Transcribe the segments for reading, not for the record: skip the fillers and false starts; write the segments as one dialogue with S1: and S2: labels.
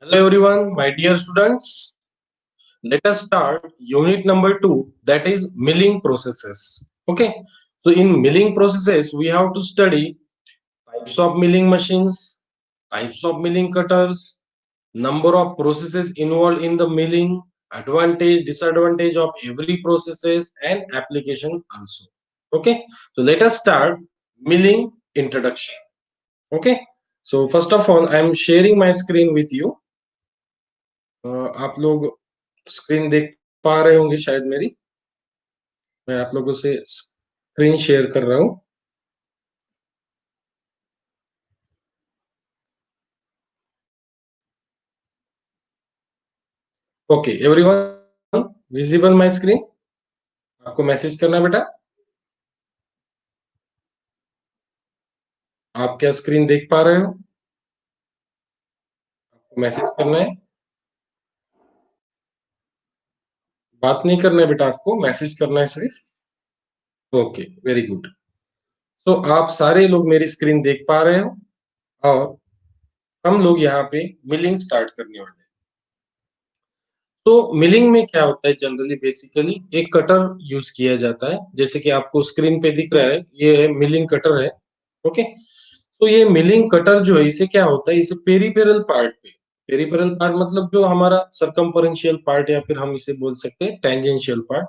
S1: Hello everyone, my dear students. Let us start unit number 2, that is milling processes. Okay, so in milling processes we have to study types of milling machines, types of milling cutters, number of processes involved in the milling, advantage, disadvantage of every processes and application also. Okay, so let us start milling introduction. Okay, so first of all I am sharing my screen with you. आप लोग screen देख पा रहे होंगे शायद मेरी। मैं आप लोगों से स्क्रीन शेयर कर रहा हूँ। Okay everyone, visible my screen? आपको मैसेज करना है बेटा। आप क्या स्क्रीन देख पा रहे हो? आपको मैसेज करना है, बात नहीं करना है बेटा, आपको मैसेज करना है सिर्फ। Okay, very good. तो आप सारे लोग मेरी स्क्रीन देख पा रहे हो और हम लोग यहाँ पे मिलिंग स्टार्ट करने वाले हैं। तो मिलिंग में क्या होता है, जनरली बेसिकली एक कटर यूज किया जाता है, जैसे कि आपको स्क्रीन पे दिख रहा है, ये है मिलिंग कटर है। ओके, तो ये मिलिंग कटर जो है, इसे क्या होता है, इसे पेरिफेरल पार्ट पे, पेरिफेरल पार्ट मतलब जो हमारा सरकमफेरेंशियल पार्ट या फिर हम इसे बोल सकते हैं टेंजेंशियल पार्ट।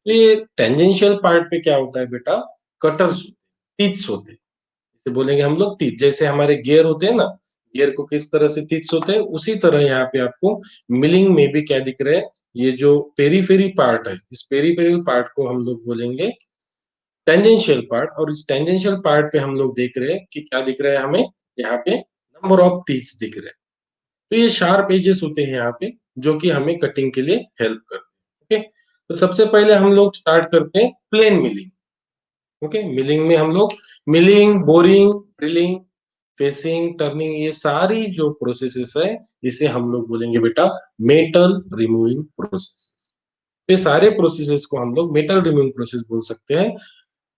S1: तो ये टेंजेंशियल पार्ट पे क्या होता है बेटा, कटर्स, टीथ्स होते हैं। इसे बोलेंगे हम लोग तीत, जैसे हमारे गियर होते हैं ना, गियर को किस तरह से तीत होते हैं, उसी तरह यहाँ पे आपको मिलिंग में भी क्या दिख रहा है, ये जो पेरीफेरी पार्ट है, इस पेरीफेरल पार्ट को हम लोग बोलेंगे टेंजेंशियल पार्ट। और इस टेंजेंशियल पार्ट पे हम लोग देख रहे हैं कि क्या दिख रहा है हमें, यहाँ पे नंबर ऑफ टीथ्स दिख रहे हैं। तो ये शार्प एजेस होते हैं यहाँ पे, जो कि हमें कटिंग के लिए हेल्प करते हैं। ओके, तो सबसे पहले हम लोग स्टार्ट करते हैं प्लेन मिलिंग। ओके, मिलिंग में हम लोग milling, boring, drilling, facing, turning, ये सारी जो प्रोसेसेस है, इसे हम लोग बोलेंगे बेटा मेटल रिमूविंग प्रोसेस। ये सारे प्रोसेसेस को हम लोग मेटल रिमूविंग प्रोसेस बोल सकते हैं।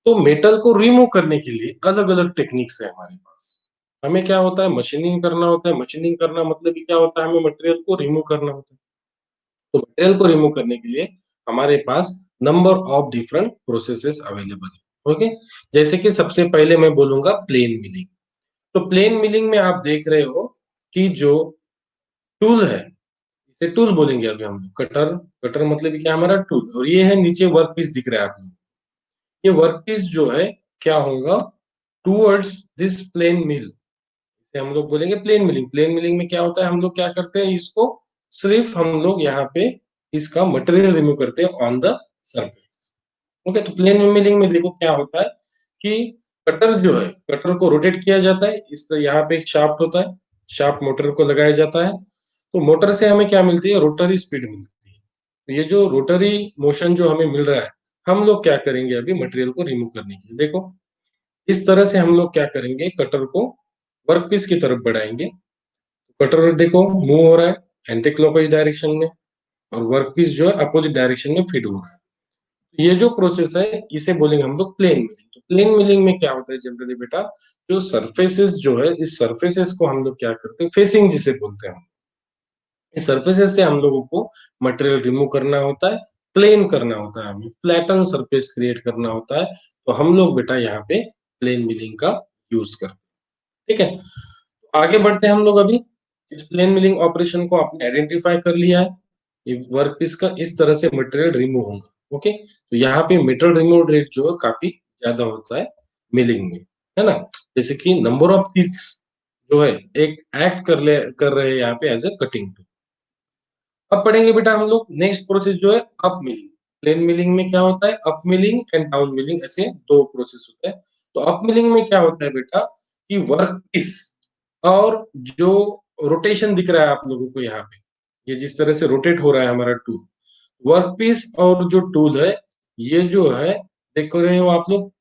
S1: तो मेटल को रिमूव करने के लिए अलग अलग टेक्निक्स है हमारे पास। हमें क्या होता है, मशीनिंग करना होता है। मशीनिंग करना मतलब कि क्या होता है, हमें मटेरियल को रिमूव करना होता है। तो मटेरियल को रिमूव करने के लिए हमारे पास number of different processes available है। ओके, जैसे कि सबसे पहले मैं बोलूंगा प्लेन मिलिंग। तो प्लेन मिलिंग में आप देख रहे हो कि जो टूल है, इसे टूल बोलेंगे अभी हम लोग। कटर, कटर मतलब क्या, हमारा टूल। और ये है नीचे वर्क पीस दिख रहा है आप लोग, ये वर्क पीस जो है क्या होगा, टूवर्ड्स दिस प्लेन मिल, इसे हम लोग बोलेंगे प्लेन मिलिंग। प्लेन मिलिंग में क्या होता है, हम लोग क्या करते हैं, इसको सिर्फ हम लोग यहाँ पे इसका मटेरियल रिमूव करते हैं ऑन द सरफेस। ओके, तो प्लेन मिलिंग में देखो क्या होता है कि कटर जो है, कटर को रोटेट किया जाता है। इस तरह यहाँ पे एक शाफ्ट होता है, शाफ्ट मोटर को लगाया जाता है। तो मोटर से हमें क्या मिलती है, रोटरी स्पीड मिलती है। तो ये जो रोटरी मोशन जो हमें मिल रहा है, हम लोग क्या करेंगे अभी मटेरियल को रिमूव करने के लिए, देखो इस तरह से हम लोग क्या करेंगे, कटर को वर्कपीस की तरफ बढ़ाएंगे। कटर देखो मूव हो रहा है एंटी क्लॉकवाइज डायरेक्शन में, और वर्कपीस जो है अपोजिट डायरेक्शन में फीड हो रहा है। ये जो प्रोसेस है, इसे बोलेंगे हम लोग प्लेन मिलिंग। तो प्लेन मिलिंग में क्या होता है जनरली बेटा, जो सरफेसेस जो है, इस सरफेसेस को हम लोग क्या करते हैं, फेसिंग जिसे बोलते हैं, इस सरफेसेस से हम लोगों को मटेरियल रिमूव करना होता है, प्लेन करना होता है, हमें फ्लैटन सरफेस क्रिएट करना होता है। तो हम लोग बेटा यहाँ पे प्लेन मिलिंग का यूज करते हैं। ठीक है, तो आगे बढ़ते हैं हम लोग अभी। इस प्लेन मिलिंग ऑपरेशन को आपने आइडेंटिफाई कर लिया है, ये वर्क पीस का इस तरह से मटेरियल रिमूव होगा। ओके, तो यहाँ पे मेटल रिमूव रेट जो है काफी ज्यादा होता है मिलिंग में, है ना। जैसे कि नंबर ऑफ पीस जो है एक एक्ट कर रहे हैं यहाँ पे एज ए कटिंग टूल। अब पढ़ेंगे बेटा हम लोग नेक्स्ट प्रोसेस जो है अप मिलिंग। प्लेन मिलिंग में क्या होता है, up milling and down milling, ऐसे दो प्रोसेस होते हैं। तो अप मिलिंग में क्या होता है बेटा कि वर्क पीस और जो रोटेशन दिख रहा है आप लोगों को यहाँ पे, ये जिस तरह से रोटेट हो रहा है हमारा टूल, वर्क पीस और जो टूल है, ये जो है देख रहे हो आप लोग,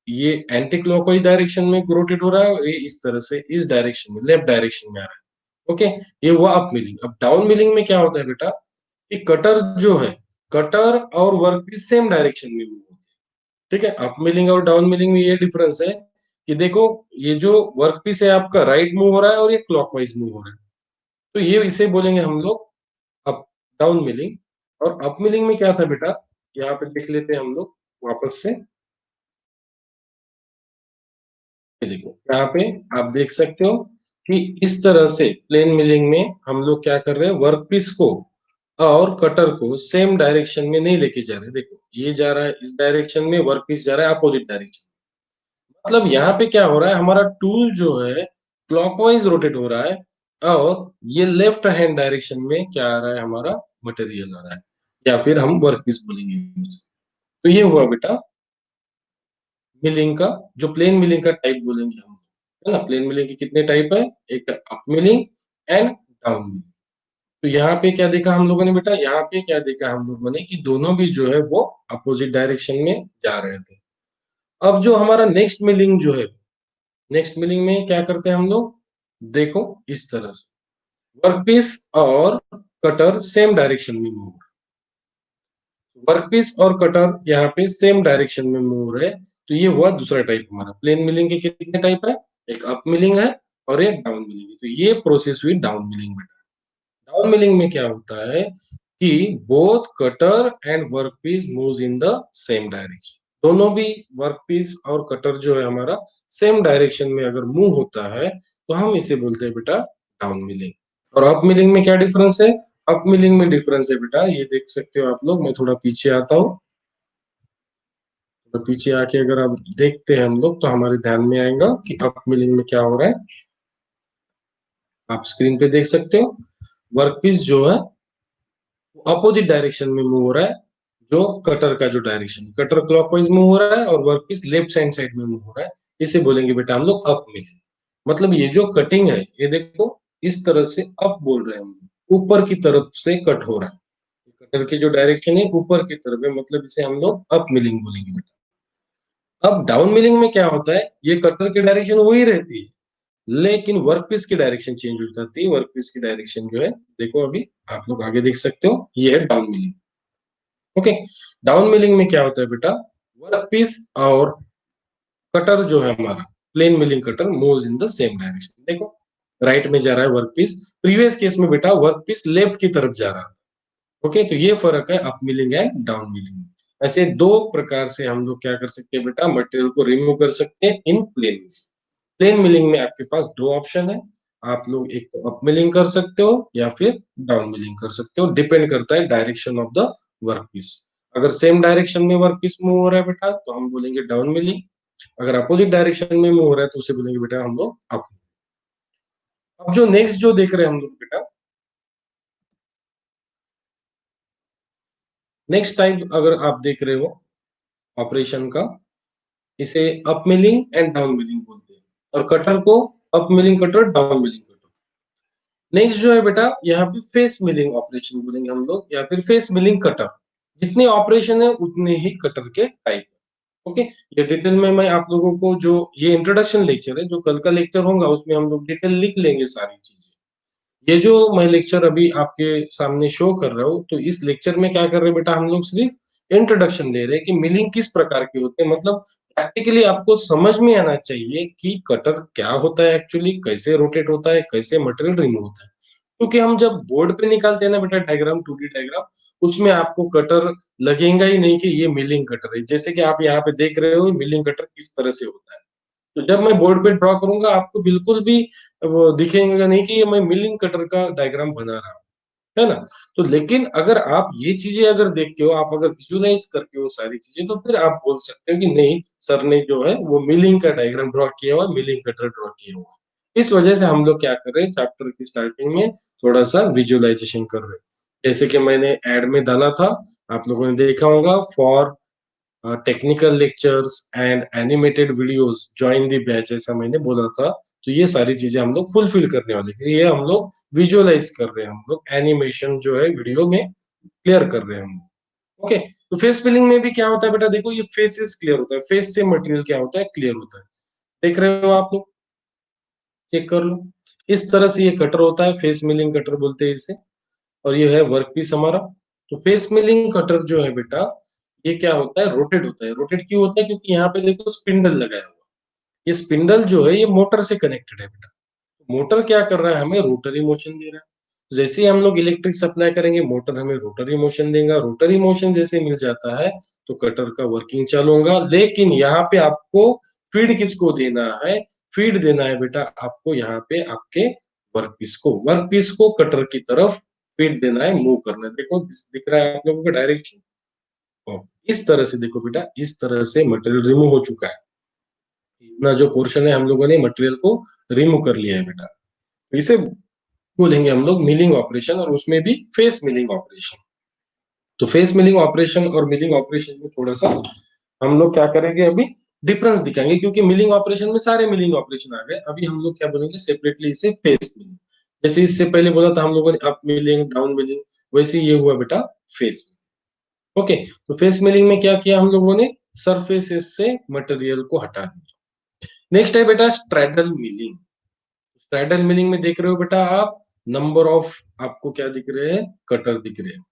S1: ये एंटी क्लॉकवाइज डायरेक्शन में रोटेट हो रहा है, और ये इस तरह से इस डायरेक्शन में, लेफ्ट डायरेक्शन में आ रहा है। ओके, ये हुआ अप मिलिंग। अब डाउन मिलिंग में क्या होता है बेटा कि कटर जो है, कटर और वर्कपीस सेम डायरेक्शन में मूव होते हैं। ठीक है, अप मिलिंग और डाउन मिलिंग में ये डिफरेंस है कि देखो, ये जो वर्कपीस है आपका राइट मूव हो रहा है और ये क्लॉकवाइज मूव हो रहा है। तो ये इसे बोलेंगे हम लोग अप डाउन मिलिंग। और अप मिलिंग में क्या था बेटा, यहाँ पे देख लेते हैं हम लोग वापस से। ये देखो यहाँ पे आप देख सकते हो कि इस तरह से प्लेन मिलिंग में हम लोग क्या कर रहे हैं, वर्कपीस को और कटर को सेम डायरेक्शन में नहीं लेके जा रहे। देखो ये जा रहा है इस डायरेक्शन में, वर्कपीस जा रहा है अपोजिट डायरेक्शन। मतलब यहाँ पे क्या हो रहा है, हमारा टूल जो है क्लॉकवाइज रोटेट हो रहा है, और ये लेफ्ट हैंड डायरेक्शन में क्या आ रहा है, हमारा मटेरियल आ रहा है, या फिर हम वर्कपीस बोलेंगे उसे। तो ये हुआ बेटा मिलिंग का, जो प्लेन मिलिंग का टाइप बोलेंगे हम, है ना। प्लेन मिलिंग के कितने टाइप है, एक up milling and down milling. तो यहाँ पे क्या देखा हम लोगों ने बेटा, यहाँ पे क्या देखा हम लोगों ने कि दोनों भी जो है वो अपोजिट डायरेक्शन में जा रहे थे। अब जो हमारा नेक्स्ट मिलिंग जो है, नेक्स्ट मिलिंग में क्या करते हैं हम लोग, देखो इस तरह से वर्कपीस और कटर सेम डायरेक्शन में मूव, वर्कपीस और कटर यहाँ पे सेम डायरेक्शन में मूव रहे। तो ये हुआ दूसरा टाइप हमारा। प्लेन मिलिंग के कितने टाइप है, एक अप मिलिंग है और एक डाउन मिलिंग है। तो ये प्रोसेस हुई डाउन मिलिंग में। डाउन मिलिंग में क्या होता है कि both cutter and workpiece moves in the same direction. दोनों भी वर्कपीस और कटर जो है हमारा सेम डायरेक्शन में अगर मूव होता है तो हम इसे बोलते हैं बेटा डाउन मिलिंग। और अप मिलिंग में क्या डिफरेंस है, अप मिलिंग में डिफरेंस है बेटा, ये देख सकते हो आप लोग। मैं थोड़ा पीछे आता हूँ, तो पीछे आके अगर आप देखते हैं हम लोग तो हमारे ध्यान में आएगा कि अप मिलिंग में क्या हो रहा है। आप स्क्रीन पे देख सकते हो वर्कपीस जो है अपोजिट डायरेक्शन में मूव हो रहा है, जो कटर का जो डायरेक्शन, कटर क्लॉकवाइज मूव हो रहा है और वर्कपीस लेफ्ट हैंड साइड में मूव हो रहा है। इसे बोलेंगे बेटा हम लोग अप मिलिंग। मतलब ये जो कटिंग है, ये देखो इस तरह से अप बोल रहे हैं हम, ऊपर की तरफ से कट हो रहा है, कटर की जो डायरेक्शन है ऊपर की तरफ है, मतलब इसे हम लोग अप मिलिंग बोलेंगे बेटा। अब डाउन मिलिंग में क्या होता है, ये कटर की डायरेक्शन वही रहती है लेकिन वर्कपीस की डायरेक्शन चेंज हो जाती है। वर्कपीस की डायरेक्शन जो है, देखो अभी आप लोग आगे देख सकते हो, ये है down milling. Okay, down milling में क्या होता है बेटा, वर्कपीस और कटर जो है हमारा plain milling cutter moves in the same direction. देखो राइट में जा रहा है वर्कपीस, प्रीवियस केस में बेटा वर्कपीस लेफ्ट की तरफ जा रहा है। ओके, तो ये फर्क है up milling and down milling में। ऐसे दो प्रकार से हम लोग क्या कर सकते हैं बेटा, मटेरियल को रिमूव कर सकते हैं इन प्लेन। प्लेन मिलिंग में आपके पास दो ऑप्शन है, आप लोग एक तो अप मिलिंग कर सकते हो या फिर डाउन मिलिंग कर सकते हो, डिपेंड करता है डायरेक्शन ऑफ द वर्कपीस। अगर सेम डायरेक्शन में वर्कपीस मूव हो रहा है बेटा तो हम बोलेंगे डाउन मिलिंग, अगर अपोजिट डायरेक्शन में मूव हो रहा है तो उसे बोलेंगे बेटा हम लोग अप। अब जो नेक्स्ट जो देख रहे हैं हम लोग बेटा, नेक्स्ट टाइप अगर आप देख रहे हो ऑपरेशन का, इसे up milling and down milling बोलते हैं, और कटर को up milling cutter, down milling cutter. Next जो है बेटा, यहाँ पे फेस मिलिंग ऑपरेशन बोलेंगे हम लोग, या फिर फेस मिलिंग कटर। जितने ऑपरेशन है उतने ही कटर के टाइप। ओके, ये डिटेल में मैं आप लोगों को, जो ये इंट्रोडक्शन लेक्चर है, जो कल का लेक्चर होगा उसमें हम लोग डिटेल लिख लेंगे सारी चीजें। ये जो मैं लेक्चर अभी आपके सामने शो कर रहा हूँ, तो इस लेक्चर में क्या कर रहे हैं बेटा, हम लोग सिर्फ इंट्रोडक्शन ले रहे हैं कि मिलिंग किस प्रकार के होते हैं। मतलब प्रैक्टिकली आपको समझ में आना चाहिए कि कटर क्या होता है एक्चुअली, कैसे रोटेट होता है, कैसे मटेरियल रिमूव होता है। क्योंकि हम जब बोर्ड पे निकालते हैं ना बेटा डायग्राम, 2D डायग्राम, उसमें आपको कटर लगेगा ही नहीं कि ये मिलिंग कटर है। जैसे कि आप यहाँ पे देख रहे हो मिलिंग कटर किस तरह से होता है, तो जब मैं बोर्ड पे ड्रॉ करूंगा आपको बिल्कुल भी वो दिखेगा नहीं कि ये मैं मिलिंग कटर का डायग्राम बना रहा हूँ, है ना। तो लेकिन अगर आप ये चीजें अगर देखते हो, आप अगर विजुलाइज करते हो सारी चीजें, तो फिर आप बोल सकते हो कि नहीं सर ने जो है वो मिलिंग का डायग्राम ड्रॉ किया हुआ, मिलिंग कटर ड्रॉ किया हुआ। इस वजह से हम लोग क्या कर रहे हैं, चैप्टर की स्टार्टिंग में थोड़ा सा विजुअलाइजेशन कर रहे हैं। जैसे कि मैंने एड में डाला था, आप लोगों ने देखा होगा, for technical lectures and animated videos join the batch, ऐसा मैंने बोला था। तो ये सारी चीजें हम लोग फुलफिल करने वाले हैं, ये हम लोग विजुअलाइज कर रहे हैं, हम लोग एनिमेशन जो है वीडियो में क्लियर कर रहे हैं हम। ओके, तो फेस फिलिंग में भी क्या होता है बेटा, देखो ये फेसेस क्लियर होता है, फेस से मटेरियल क्या होता है, क्लियर होता है। देख रहे हो आप लोग, चेक कर लो। इस तरह से ये कटर होता है, फेस मिलिंग कटर बोलते हैं इसे। और ये है वर्क पीस हमारा। तो फेस मिलिंग कटर जो है बेटा, ये क्या होता है, रोटेट होता है। रोटेट क्यों होता है, क्योंकि यहाँ पे देखो स्पिंडल लगाया हुआ, ये स्पिंडल जो है ये मोटर से कनेक्टेड है बेटा। मोटर क्या कर रहा है, हमें रोटरी मोशन दे रहा है। जैसे ही हम लोग इलेक्ट्रिक सप्लाई करेंगे, मोटर हमें रोटरी मोशन देगा, रोटरी मोशन जैसे मिल जाता है तो कटर का वर्किंग चालू होगा। लेकिन यहाँ पे आपको फीड किसको देना है? फीड देना है बेटा आपको यहाँ पे आपके वर्कपीस को कटर की तरफ फीड देना है, मूव करना है। देखो दिख रहा है आप लोगों को डायरेक्शन। इस तरह से देखो बेटा, इस तरह से मटेरियल रिमूव हो चुका है। इतना जो पोर्शन है हम लोगों ने मटेरियल को रिमूव कर लिया है बेटा। इसे बोलेंगे हम लोग मिलिंग ऑपरेशन, और उसमें भी फेस मिलिंग ऑपरेशन। तो फेस मिलिंग ऑपरेशन और मिलिंग ऑपरेशन में थोड़ा सा हम लोग क्या करेंगे अभी, डिफरेंस दिखाएंगे, क्योंकि मिलिंग ऑपरेशन में सारे मिलिंग ऑपरेशन आ गए। अभी हम लोग क्या बोलेंगे सेपरेटली इसे फेस मिलिंग। जैसे इससे पहले बोला था हम लोगों ने अप मिलिंग डाउन मिलिंग, वैसे ये हुआ बेटा फेस। ओके, तो फेस मिलिंग में क्या किया हम लोगों ने, सरफेसेस से मटेरियल को हटा दिया। नेक्स्ट है बेटा स्ट्रैडल मिलिंग। स्ट्रैडल मिलिंग में देख रहे हो बेटा आप, नंबर ऑफ आपको क्या दिख रहे हैं, कटर दिख रहे हैं।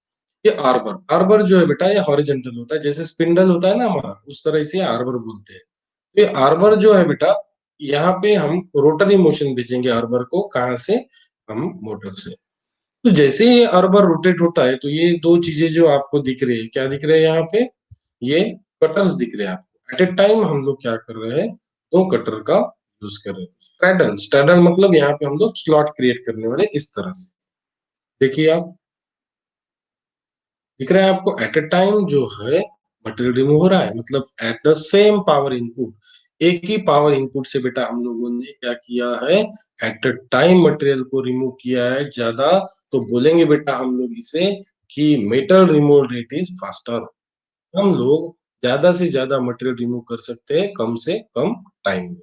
S1: ये आर्बर, आर्बर जो है बेटा ये हॉरिजेंटल होता है, जैसे स्पिंडल होता है ना हमारा, उस तरह इसे आर्बर बोलते हैं। तो ये आर्बर जो है बेटा, यहाँ पे हम रोटरी मोशन भेजेंगे आर्बर को, कहाँ से, हम मोटर से। तो जैसे ये आर्बर रोटेट होता है तो ये दो चीजें जो आपको दिख रही है, क्या दिख रहे हैं यहाँ पे, ये कटर्स दिख रहे हैं आपको। एट ए टाइम हम लोग क्या कर रहे हैं, दो कटर का यूज कर रहे हैं। स्ट्रैडल, स्ट्रैडल मतलब यहाँ पे हम लोग स्लॉट क्रिएट करने वाले इस तरह से। देखिए आप, दिख रहा है आपको, एट अ टाइम जो है मटेरियल रिमूव हो रहा है, मतलब at the same power input. एक ही पावर इनपुट से बेटा हम लोगों ने क्या किया है, एट अ टाइम मटेरियल को रिमूव किया है ज्यादा। तो बोलेंगे बेटा हम लोग इसे कि metal removal rate is faster. हम लोग ज्यादा से ज्यादा मटेरियल रिमूव कर सकते हैं कम से कम टाइम में।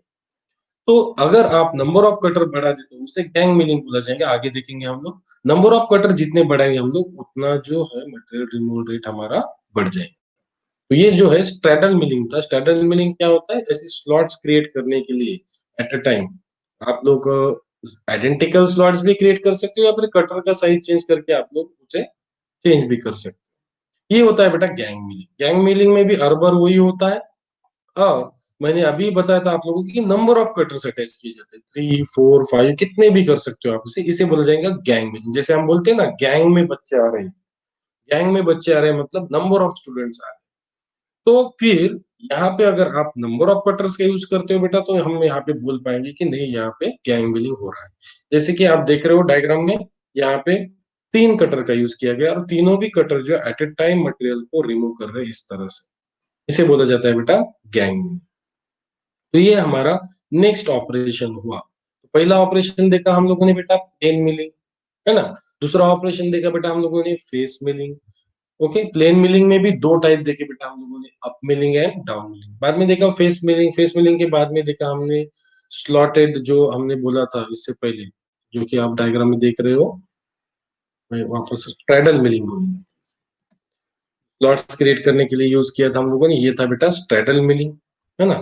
S1: तो अगर आप नंबर ऑफ कटर बढ़ा देते हो उसे गैंग मिलिंग बोला जाएगा, आगे देखेंगे हम लोग। नंबर ऑफ कटर जितने बढ़ाएंगे हम लोग, उतना जो है मटेरियल रिमूवल रेट हमारा बढ़ जाएगा। तो ये जो है स्ट्रैडल मिलिंग था। स्ट्रैडल मिलिंग क्या होता है, ऐसी स्लॉट्स क्रिएट करने के लिए एट अ टाइम आप लोग आइडेंटिकल स्लॉट्स भी क्रिएट कर सकते हो, या फिर कटर का साइज चेंज करके आप लोग उसे चेंज भी कर सकते हो। ये होता है बेटा गैंग मिलिंग। गैंग मिलिंग में भी अर्बर वही होता है। और मैंने अभी बताया था आप लोगों को कि नंबर ऑफ कटर्स अटैच किए जाते हैं, 3 4 5 कितने भी कर सकते हो आप। इसे बोला जाएगा गैंग में। जैसे हम बोलते हैं ना गैंग में बच्चे आ रहे हैं, गैंग में बच्चे आ रहे हैं मतलब नंबर ऑफ स्टूडेंट्स आ रहे हैं। तो फिर यहाँ पे अगर आप नंबर ऑफ कटर्स का यूज करते हो बेटा, तो हम यहाँ पे बोल पाएंगे कि नहीं यहाँ पे गैंग मिलिंग हो रहा है। जैसे कि आप देख रहे हो डायग्राम में, यहाँ पे 3 कटर का यूज किया गया, और तीनों भी कटर जो एट ए टाइम मटेरियल को रिमूव कर रहे हैं इस तरह से। इसे बोला जाता है बेटा गैंग। तो ये हमारा नेक्स्ट ऑपरेशन हुआ। तो पहला ऑपरेशन देखा हम लोगों ने बेटा प्लेन मिलिंग, है ना। दूसरा ऑपरेशन देखा बेटा हम लोगों ने face milling. Okay, plain milling में भी दो टाइप देखे बेटा हम लोगों ने, up milling and down milling. बाद में देखा फेस मिलिंग। फेस मिलिंग के बाद में देखा हमने स्लॉटेड, जो हमने बोला था इससे पहले, जो कि आप डायग्राम में देख रहे हो। मैं वापस स्ट्रैडल मिलिंग बोलूंगा, स्लॉट्स क्रिएट करने के लिए यूज किया था हम लोगों ने, ये था बेटा स्ट्रैडल मिलिंग, है ना।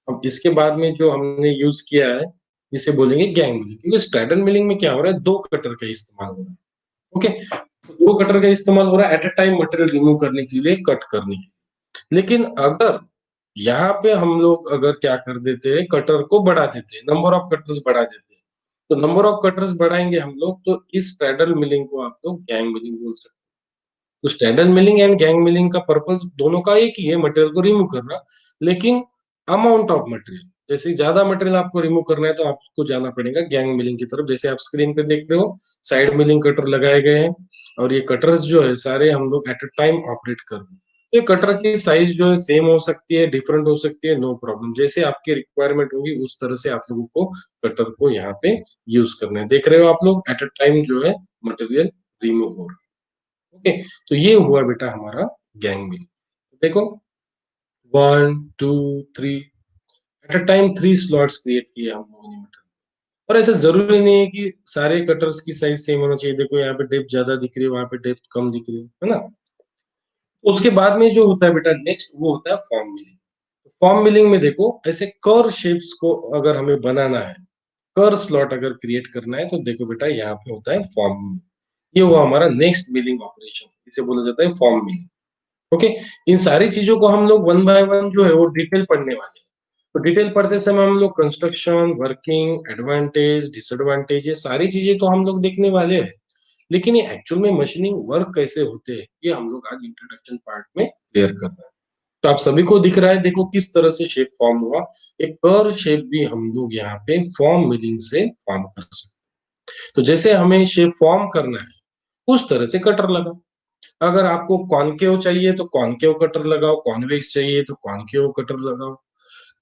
S1: अब इसके बाद में जो हमने यूज किया है इसे बोलेंगे गैंग मिलिंग, क्योंकि स्ट्रैडल मिलिंग में क्या हो रहा है, दो कटर का इस्तेमाल हो रहा है। ओके, तो दो कटर का इस्तेमाल हो रहा है at a time material remove करने के लिए, कट करने के लिए। लेकिन अगर यहाँ पे हम लोग अगर क्या कर देते हैं, कटर को बढ़ा देते हैं, नंबर ऑफ कटर्स बढ़ा देते हैं, तो नंबर ऑफ कटर्स बढ़ाएंगे हम लोग, तो इस स्ट्रैडल मिलिंग को आप लोग गैंग मिलिंग बोल सकते हैं। तो standard milling and gang milling का पर्पस दोनों का एक ही है, मटेरियल को रिमूव करना। लेकिन अमाउंट ऑफ मटेरियल, जैसे ज्यादा मटेरियल आपको रिमूव करना है तो आपको जाना पड़ेगा गैंग मिलिंग की तरफ। जैसे आप स्क्रीन पे देख रहे हो, साइड मिलिंग कटर लगाए गए हैं, और ये कटर्स जो है सारे हम लोग एट अ टाइम ऑपरेट कर रहे हैं। ये कटर की साइज जो है सेम हो सकती है, डिफरेंट हो सकती है, नो प्रॉब्लम। जैसे आपकी रिक्वायरमेंट होगी उस तरह से आप लोगों को कटर को यहाँ पे यूज करना है। देख रहे हो आप लोग, एट अ टाइम जो है मटेरियल रिमूव हो रहा है। ओके, तो ये हुआ बेटा हमारा गैंग मिल। देखो 1 2 3, at a time 3 slots create किए हम लोगों ने मटेरियल। और ऐसा जरूरी नहीं है कि सारे कटर्स की साइज सेम होना चाहिए। देखो यहाँ पे डेप्थ ज्यादा दिख रही है, वहां पे डेप्थ कम दिख रही है ना। उसके बाद में जो होता है बेटा नेक्स्ट, वो होता है फॉर्म मिलिंग। फॉर्म मिलिंग में देखो, ऐसे कर शेप्स को अगर हमें बनाना है, कर स्लॉट अगर क्रिएट करना है, तो देखो बेटा यहाँ पे होता है फॉर्म। ये हुआ हमारा नेक्स्ट मिलिंग ऑपरेशन, इसे बोला जाता है फॉर्म मिलिंग। ओके, इन सारी चीजों को हम लोग वन बाय वन जो है वो डिटेल पढ़ने वाले हैं। तो डिटेल पढ़ते समय हम लोग कंस्ट्रक्शन, वर्किंग, एडवांटेज, डिसएडवांटेज, ये सारी चीजें तो हम लोग देखने वाले हैं। लेकिन ये एक्चुअल में मशीनिंग वर्क कैसे होते हैं, ये हम लोग आज इंट्रोडक्शन पार्ट में क्लियर कर रहे हैं। तो आप सभी को दिख रहा है, देखो किस तरह से शेप फॉर्म हुआ। एक कर्व शेप भी हम लोग यहाँ पे फॉर्म मिलिंग से फॉर्म कर सकते हैं। तो जैसे हमें शेप फॉर्म करना है, उस तरह से कटर लगाओ। अगर आपको कॉनकेव चाहिए तो कॉनकेव कटर लगाओ, कॉन्वेक्स चाहिए तो कॉनकेव कटर लगाओ।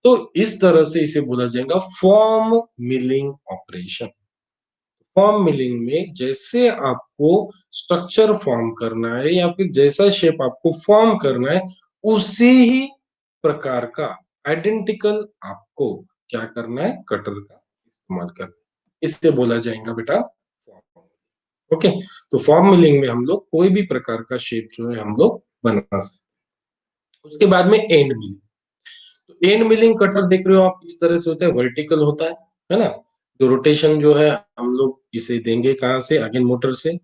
S1: तो इस तरह से इसे बोला जाएगा form milling operation. Form milling में जैसे आपको स्ट्रक्चर फॉर्म करना है या फिर जैसा शेप आपको फॉर्म करना है, उसी ही प्रकार का आइडेंटिकल आपको क्या करना है, कटर का इस्तेमाल करना है। इससे बोला जाएगा बेटा फॉर्म। ओके, तो फॉर्म मिलिंग में हम लोग कोई भी प्रकार का शेप जो है हम लोग बना सकते हैं। उसके बाद में एंड मिलिंग। तो एंड मिलिंग कटर देख रहे हो आप किस तरह से होता है, वर्टिकल होता है ना। जो रोटेशन जो है हम लोग इसे देंगे कहाँ से, अगेन मोटर से।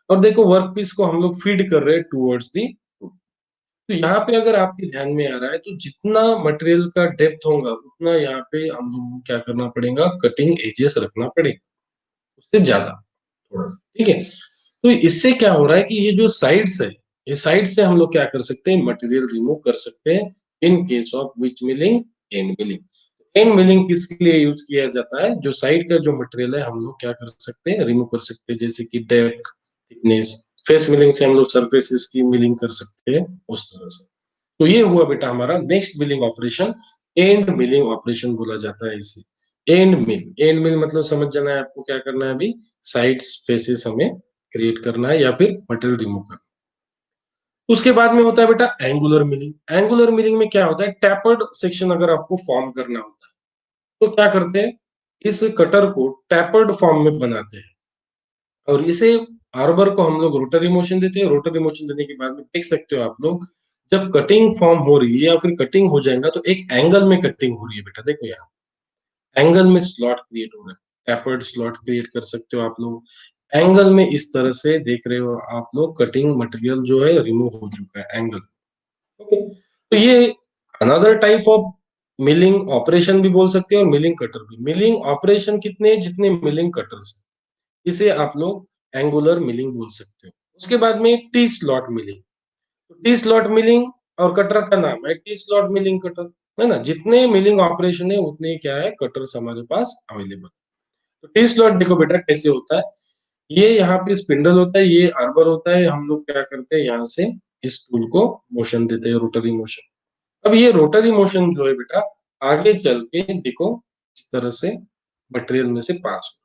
S1: और देखो वर्क पीस को हम लोग फीड कर रहे हैं टूवर्ड्स दी। तो यहाँ पे अगर आपके ध्यान में आ रहा है, तो जितना मटेरियल का डेप्थ होगा उतना यहाँ पे हम लोग को क्या करना पड़ेगा, कटिंग एजेस रखना पड़ेगा, उससे ज्यादा थोड़ा सा, ठीक है। तो इससे क्या हो रहा है कि ये जो साइड्स है, ये साइड से हम लोग क्या कर सकते हैं, मटेरियल रिमूव कर सकते हैं in case of which milling, end milling. End milling किसके लिए यूज किया जाता है, जो साइड का जो मटेरियल है हम लोग क्या कर सकते हैं, रिमूव कर सकते हैं, जैसे कि डेप्थ, थिकनेस। फेस मिलिंग से हम लोग सरफेसेस की मिलिंग कर सकते हैं उस तरह से। तो ये हुआ बेटा हमारा next milling operation, end milling operation बोला जाता है इसे। एंड मिल मतलब समझ जाना है आपको, क्या करना है अभी, साइड्स फेसेस हमें क्रिएट करना है या फिर मटेरियल रिमूव करना है। उसके बाद में होता है बेटा एंगुलर मिलिंग। एंगुलर मिलिंग में क्या होता है, टैपर्ड सेक्शन अगर आपको फॉर्म करना होता है, तो क्या करते हैं, इस कटर को टैपर्ड फॉर्म में बनाते हैं और इसे आर्बर को हम लोग रोटरी मोशन देते हैं। रोटरी मोशन देने के बाद में देख सकते हो आप लोग, जब कटिंग फॉर्म हो रही है या फिर कटिंग हो जाएगा तो एक एंगल में कटिंग हो रही है बेटा, देखो यहाँ एंगल में स्लॉट क्रिएट हो रहा है, टैपर्ड स्लॉट क्रिएट कर सकते हो आप लोग। एंगल में इस तरह से देख रहे हो आप लोग, कटिंग मटेरियल जो है रिमूव हो चुका है एंगल। ओके, तो ये another type of milling operation भी बोल सकते हैं और मिलिंग कटर भी। मिलिंग ऑपरेशन कितने, जितने मिलिंग कटर्स, इसे आप लोग एंगुलर मिलिंग बोल सकते हो। उसके बाद में टी स्लॉट मिलिंग। तो टी स्लॉट मिलिंग और कटर का नाम है टी स्लॉट मिलिंग कटर, है ना। जितने मिलिंग ऑपरेशन है उतने क्या है, कटर्स हमारे पास अवेलेबल। तो टी स्लॉट देखो बेटा कैसे होता है, ये यहाँ पे स्पिंडल होता है, ये आर्बर होता है, हम लोग क्या करते हैं यहाँ से इस टूल को मोशन देते हैं, रोटरी मोशन। अब ये रोटरी मोशन जो है बेटा, आगे चल के देखो इस तरह से मटेरियल में से पास होगा।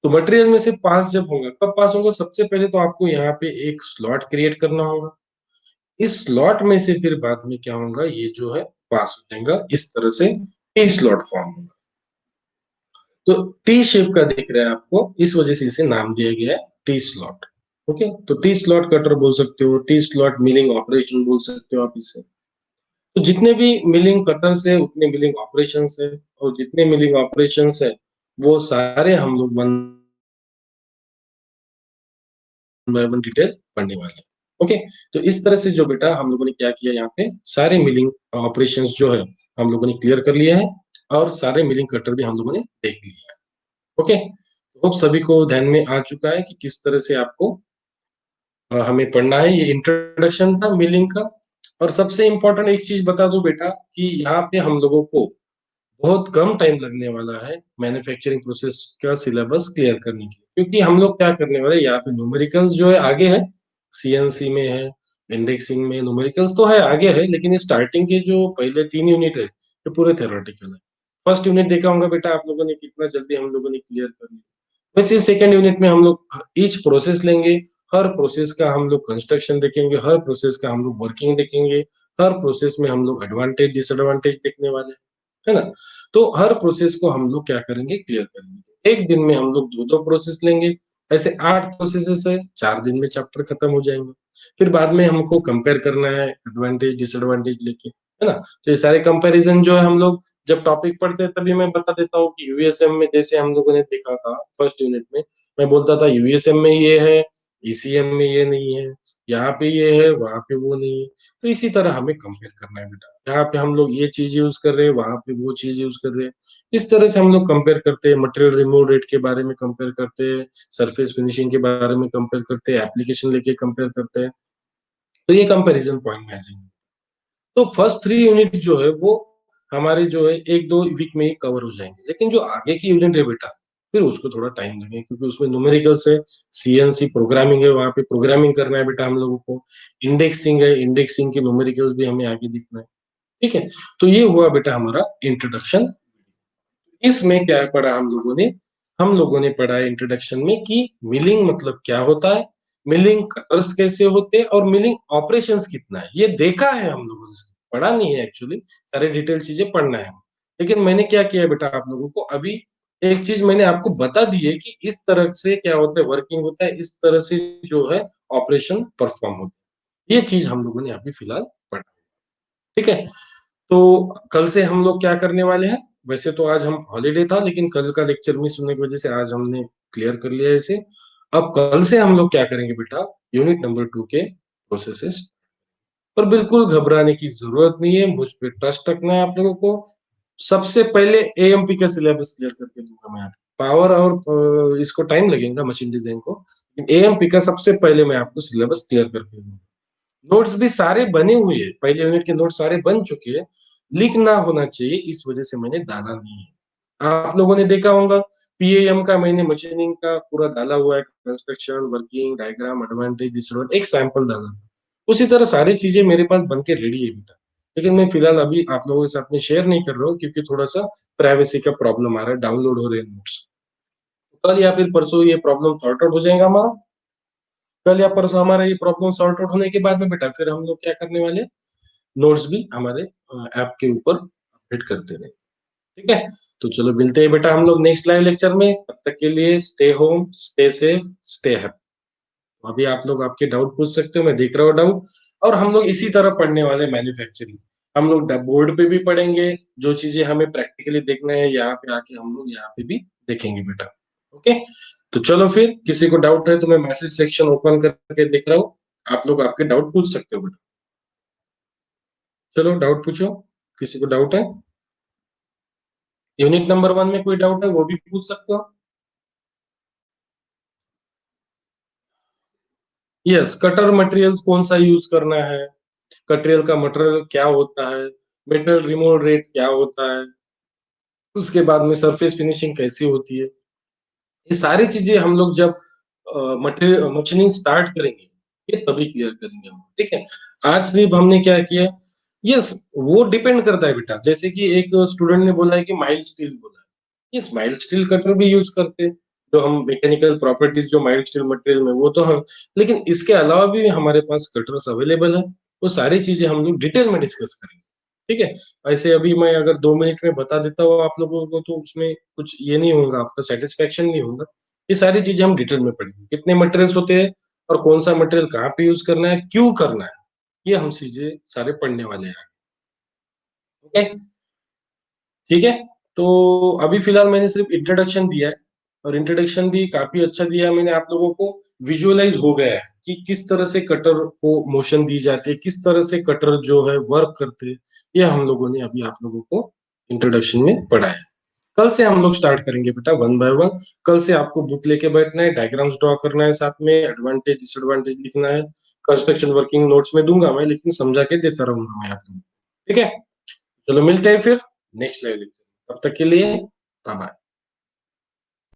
S1: तो मटेरियल में से पास जब होगा, कब पास होगा, सबसे पहले तो आपको यहाँ पे एक स्लॉट क्रिएट करना होगा। इस स्लॉट में से फिर बाद में क्या होगा, ये जो है पास हो जाएगा, इस तरह से टी स्लॉट फॉर्म होगा। तो टी शेप का दिख रहा है आपको, इस वजह से इसे नाम दिया गया है टी स्लॉट। ओके, तो टी स्लॉट कटर बोल सकते हो, टी स्लॉट मिलिंग ऑपरेशन बोल सकते हो आप इसे। तो जितने भी मिलिंग कटर्स है उतने मिलिंग ऑपरेशंस है, और जितने मिलिंग ऑपरेशंस है वो सारे हम लोग वन बाय वन डिटेल पढ़ने वाले हैं। ओके, तो इस तरह से जो बेटा हम लोगों ने क्या किया, यहाँ पे सारे मिलिंग ऑपरेशंस जो है हम लोगों ने क्लियर कर लिया है, और सारे मिलिंग कटर भी हम लोगों ने देख लिया है। ओके, होप सभी को ध्यान में आ चुका है कि किस तरह से आपको हमें पढ़ना है। ये इंट्रोडक्शन था मिलिंग का। और सबसे इम्पोर्टेंट एक चीज बता दूं बेटा, कि यहाँ पे हम लोगों को बहुत कम टाइम लगने वाला है मैन्युफैक्चरिंग प्रोसेस का सिलेबस क्लियर करने के लिए, क्योंकि हम लोग क्या करने वाले हैं, यहाँ पे न्यूमेरिकल्स जो है आगे है, सीएनसी में है, इंडेक्सिंग में न्यूमेरिकल्स तो है आगे है, लेकिन स्टार्टिंग के जो पहले 3 यूनिट है ये पूरे थ्योरेटिकल है। फर्स्ट यूनिट देखा होगा बेटा आप लोगों ने, कितना जल्दी हम लोगों ने क्लियर कर लिया। वैसे सेकेंड यूनिट में हम लोग ईच प्रोसेस लेंगे, हर प्रोसेस का हम लोग कंस्ट्रक्शन देखेंगे, हर प्रोसेस का हम लोग वर्किंग देखेंगे, हर प्रोसेस में हम लोग एडवांटेज डिसएडवांटेज देखने वाले हैं, है ना। तो हर प्रोसेस को हम लोग क्या करेंगे, क्लियर करेंगे। एक दिन में हम लोग दो दो प्रोसेस लेंगे, ऐसे 8 प्रोसेसेस है, 4 दिन में चैप्टर खत्म हो जाएंगे। फिर बाद में हमको कंपेयर करना है एडवांटेज डिसएडवांटेज लेके, है ना। तो ये सारे कंपैरिजन जो है हम लोग जब टॉपिक पढ़ते हैं तभी मैं बता देता हूँ कि यूएसएम में जैसे हम लोगों ने देखा था फर्स्ट यूनिट में, मैं बोलता था यूएसएम में ये है, ईसीएम में ये नहीं है, यहाँ पे ये है, वहां पे वो नहीं है। तो इसी तरह हमें कंपेयर करना है बेटा। यहाँ पे हम लोग ये चीज़ यूज़ कर रहे हैं, वहाँ पे वो चीज़ यूज़ कर रहे हैं। इस तरह से हम लोग कंपेयर करते हैं, मटेरियल रिमूवल रेट के बारे में कंपेयर करते हैं, सरफेस फिनिशिंग के बारे में कंपेयर करते हैं, एप्लीकेशन लेके कंपेयर करते हैं। तो ये कंपैरिज़न पॉइंट में आ जाएँगे। तो फर्स्ट 3 यूनिट जो है वो हमारे जो है 1-2 वीक में ही कवर हो जाएँगे। लेकिन जो आगे की यूनिट है बेटा, फिर उसको थोड़ा टाइम लगेगा क्योंकि उसमें न्यूमेरिकल्स है, सीएनसी प्रोग्रामिंग है, वहाँ पे प्रोग्रामिंग करना है बेटा हम लोगों को। इंडेक्सिंग है, इंडेक्सिंग के न्यूमेरिकल्स भी हमें आगे दिखना है। ठीक है? तो ये हुआ बेटा हमारा इंट्रोडक्शन। इसमें क्या पढ़ा हम लोगों ने? हम लोगों ने पढ़ा है इंट्रोडक्शन में कि मिलिंग मतलब क्या होता है, मिलिंग कटर्स कैसे होते हैं और मिलिंग ऑपरेशंस कितना है, ये देखा है हम लोगों ने, पढ़ा नहीं है एक्चुअली, सारे डिटेल चीजें पढ़ना है। लेकिन मैंने क्या किया बेटा आप लोगों को अभी एक चीज मैंने आपको बता दी है कि इस तरह से क्या होता है, वर्किंग होता है, इस तरह से जो है ऑपरेशन परफॉर्म होता है। ये चीज हम लोगों ने अभी फिलहाल पढ़ा। ठीक है? तो कल से हम लोग क्या करने वाले हैं? वैसे तो आज हम हॉलिडे था लेकिन कल का लेक्चर मिस होने की वजह से आज हमने क्लियर कर लिया है इसे। अब कल से हम लोग क्या करेंगे बेटा? यूनिट नंबर 2 के प्रोसेसेस। पर बिल्कुल घबराने की ज़रूरत नहीं है, मुझ पे ट्रस्ट रखना है आप लोगों को। सबसे पहले एएमपी का सिलेबस क्लियर करके दूँगा मैं आपको। पावर और इसको टाइम लगेगा मशीन डिज़ाइन को। एएमपी का सबसे पहले मैं आपको सिलेबस क्लियर करके दूँगा। नोट्स भी सारे बने हुए हैं, पहले यूनिट के नोट्स सारे बन चुके हैं, लीक ना होना चाहिए इस वजह से मैंने डाला नहीं है। आप लोगों ने देखा होगा पीएएम का मैंने मशीनिंग का पूरा डाला हुआ है, construction, working, diagram, advantage, disadvantage एक सैंपल डाला था। उसी तरह सारी चीज़ें मेरे पास बन के रेडी है बेटा। लेकिन मैं फिलहाल अभी आप लोगों के साथ में शेयर नहीं कर रहा हूँ क्योंकि थोड़ा-सा प्राइवेसी का प्रॉब्लम आ रहा है, डाउनलोड हो रहे हैं नोट्स। कल या फिर परसों ये प्रॉब्लम सॉर्ट आउट हो जाएगा हमारा। कल या परसों हमारा ये प्रॉब्लम सॉर्ट आउट होने के बाद में बेटा फिर हम लोग क्या करने वाले हैं, नोट्स भी हमारे ऐप के ऊपर अपडेट करते रहें। ठीक है? तो चलो मिलते हैं बेटा हम लोग नेक्स्ट लाइव लेक्चर में। तब तक के लिए stay home, stay safe, stay happy. अभी आप लोग आपके डाउट पूछ सकते हो, मैं देख रहा हूँ डाउट। और हम लोग इसी तरह पढ़ने वाले मैन्युफैक्चरिंग। हम लोग बोर्ड पे भी पढ़ेंगे, जो चीजें हमें प्रैक्टिकली देखना है यहाँ पे आके हम लोग यहाँ पे भी देखेंगे बेटा। ओके? तो चलो फिर किसी को डाउट है तो मैं मैसेज सेक्शन ओपन करके देख रहा हूँ। आप लोग आपके डाउट पूछ सकते हो बेटा। चलो डाउट पूछो, किसी को डाउट है? यूनिट नंबर 1 में कोई डाउट है वो भी पूछ सकते हो। यस, कटर मटेरियल कौन सा यूज करना है, कटरियल का मटेरियल क्या होता है, मेटल रिमूवल रेट क्या होता है, उसके बाद में सरफेस फिनिशिंग कैसी होती है, ये सारी चीजें हम लोग जब मटेरियल मशीनिंग स्टार्ट करेंगे ये तभी क्लियर करेंगे हम। ठीक है? आज सिर्फ हमने क्या किया, यस वो डिपेंड करता है बेटा। जैसे कि एक स्टूडेंट ने बोला है कि माइल्ड स्टील बोला है, यस माइल्ड स्टील कटर भी यूज करते हैं, जो हम मैकेनिकल प्रॉपर्टीज जो माइल्ड स्टील मटेरियल में वो तो हम, लेकिन इसके अलावा भी हमारे पास कटर्स अवेलेबल है। वो सारी चीजें हम लोग डिटेल में डिस्कस करेंगे। ठीक है? ऐसे अभी मैं अगर 2 मिनट में बता देता हूँ आप लोगों को तो उसमें कुछ ये नहीं होगा, आपका सैटिस्फैक्शन नहीं होगा। ये सारी चीज़ें हम डिटेल में पढ़ेंगे। कितने मटेरियल्स होते हैं और कौन-सा मटेरियल कहाँ पे यूज़ करना है, क्यों करना है, ये हम चीज़ें सारे पढ़ने वाले हैं। ओके? ठीक है? तो अभी फ़िलहाल मैंने सिर्फ़ इंट्रोडक्शन दिया है और इंट्रोडक्शन भी काफ़ी अच्छा दिया है मैंने आप लोगों को, विज़ुअलाइज़ हो गया है कि किस तरह से कटर को मोशन दी जाती है, किस तरह से कटर जो है वर्क करते हैं। ये हम लोगों ने अभी आप लोगों को इंट्रोडक्शन में पढ़ा है। कल से हम लोग स्टार्ट करेंगे बेटा वन बाय वन। कल से आपको बुक लेके बैठना है, डायग्राम्स ड्रॉ करना है, साथ में एडवांटेज डिसएडवांटेज लिखना है। कंस्ट्रक्शन वर्किंग नोट्स में दूँगा मैं, लेकिन समझा के देता रहूँगा मैं आप लोगों को। ठीक है? चलो मिलते हैं फिर नेक्स्ट लाइव लेक्चर में। तब तक के लिए बाय बाय।